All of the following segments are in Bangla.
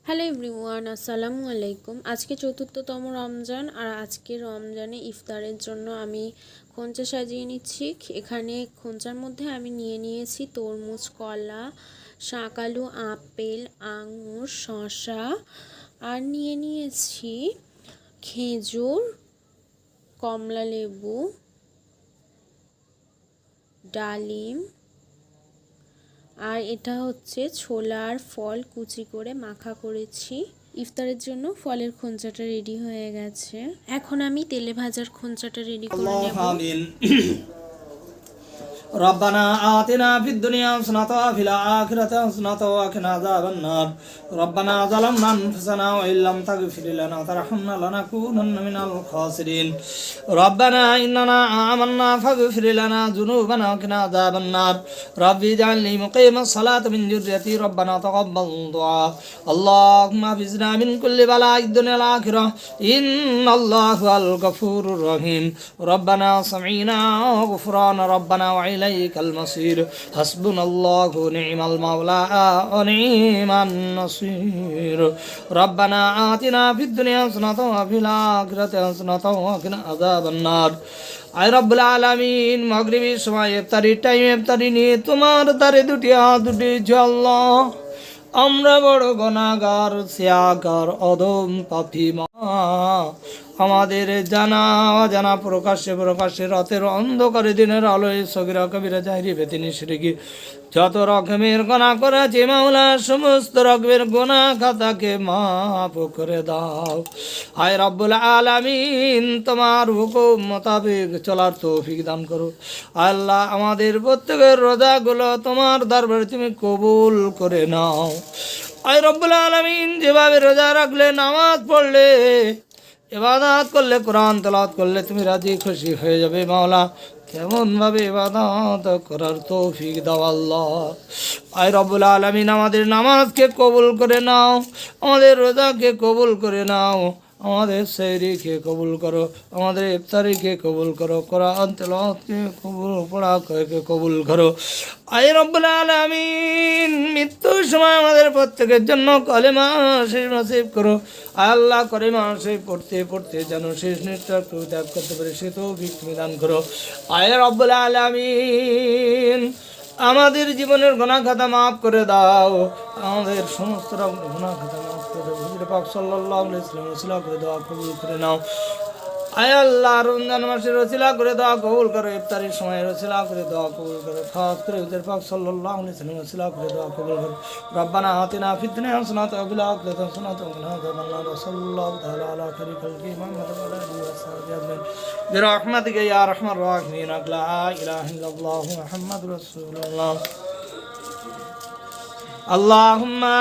হ্যালো এভরিওয়ান, আসসালামু আলাইকুম। আজকে চতুর্থতম রমজান, আর আজকে রমজানে ইফতারের জন্য আমি খোঞ্চা সাজিয়ে নিচ্ছি। এখানে খোঞ্চার মধ্যে আমি নিয়ে নিয়েছি তরমুজ, কলা, শাকালু, আপেল, আঙুর, শসা, আর নিয়ে নিয়েছি খেজুর, কমলা লেবু, ডালিম, আর এটা হচ্ছে ছোলার ফল কুচি করে মাখা করেছি। ইফতারের জন্য ফলের খোঞ্চাটা রেডি হয়ে গেছে। এখন আমি তেলে ভাজার খোঞ্চাটা রেডি করে নেব। ربنا آتنا في الدنيا حسنة وفي الآخرة حسنة وقنا عذاب النار ربنا ظلمنا أنفسنا وإن لم تغفر لنا وترحمنا لنكونن من الخاسرين ربنا إننا آمنا فاغفر لنا ذنوبنا وقنا عذاب النار رب اجعلني مقيم الصلاة من ذريتي ربنا تقبل دعاء اللهم احفظنا من كل بلاء الدنيا والآخرة إن الله هو الغفور الرحيم ربنا سمعنا غفران ربنا وإليك المصير حسبنا الله ونعم المولى ونعم النصير ربنا آتنا في الدنيا حسنة وفي الآخرة حسنة وقنا عذاب النار আয় রব্বুল আলামিন, মাগরিবের সময় ইফতারির টাইমে ইফতারি নিয়ে তোমার দ্বারে দুটি হাত উঠেছি আল্লাহ। আমরা বড় গুনাহগার, সিয়াগার, অদম পাপী মা। আমাদের জানা অজানা, প্রকাশ্যে প্রকাশ্যে, রাতের অন্ধকারে, দিনের আলোয়, সগীরা কবিরা জাহিরি বেতিনি শিরকি যত রকমের গুনাহ করেছি মাওলা, সমস্ত রকমের গুনাহ খাতাকে মাফ করে দাও। হায় রব্বুল আলামিন, তোমার হুকুম মোতাবেক চলার তৌফিক দান করো আল্লাহ। আমাদের প্রত্যেকের রোজাগুলো তোমার দরবারে তুমি কবুল করে নাও। হায় রব্বুল আলামিন, যেভাবে রোজা রাখলে, নামাজ পড়লে, ইবাদত করলে, কোরআন তেলাওয়াত করলে তুমি রাজি খুশি হয়ে যাবে মাওলা, কেমনভাবে ইবাদত করার তৌফিক দাও আল্লাহ। আয় রব্বুল আলামিন, আমাদের নামাজকে কবুল করে নাও, আমাদের রোজাকে কবুল করে নাও, আমাদের সেহরিকে কবুল করো, আমাদের ইফতারিকে কবুল করো, কোরআন তেলাওয়াতকে কবুল, পড়াকে কবুল করো। আয় রব্বুল আলামিন, মৃত্যুর সময় আমাদের প্রত্যেকের জন্য কলেমা শেষ নসিব করো আল্লাহ। কলেমা শেষ পড়তে পড়তে যেন শেষ নিঃশ্বাস ত্যাগ করতে পারে, সে তৌফিক তুমি দান করো। আয় রব্বুল আলামিন, আমাদের জীবনের গুনাহ খাতা মাফ করে দাও, আমাদের সমস্ত রকমের গুনাহ খাতা মাফ করে দাও। হুজুর পাক সাল্লাল্লাহু আলাইহি ওয়াসাল্লাম ওসিলা করে দাও, কবুল করে নাও। আয় আল্লাহ, রমজান মাসের ওসিলা করে দাও, কবুল করো। ইফতারের সময় ওসিলা করে দাও, কবুল করো। খাস করে হুজুর পাক সাল্লাল্লাহু আলাইহি ওয়াসাল্লাম ওসিলা করে দাও, কবুল করো। রব্বানা আতিনা ফিদ দুনিয়া হাসানাতাও ওয়া ফিল আখিরাতি হাসানাতাও ওয়া কিনা আযাবান্নার। সাল্লাল্লাহু তাআলা আলা খায়রিল খালকি মুহাম্মাদ ওয়া আলা আলিহি ওয়া সাহবিহি আজমাইন বিরহমাতিকা ইয়া আরহামার রাহিমিন। লা ইলাহা ইল্লাল্লাহু মুহাম্মাদুর রাসূলুল্লাহ। আল্লাহুম্মা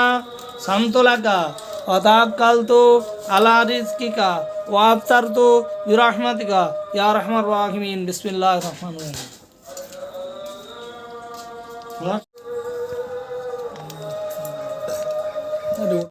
সামতুলাকা ওয়া তাওয়াক্কালতু আলা রিজকিকা ওয়া আফতারতু বিরহমাতিকা ইয়া আরহামার রাহিমিন। বিসমিল্লাহির রহমানির রহিম।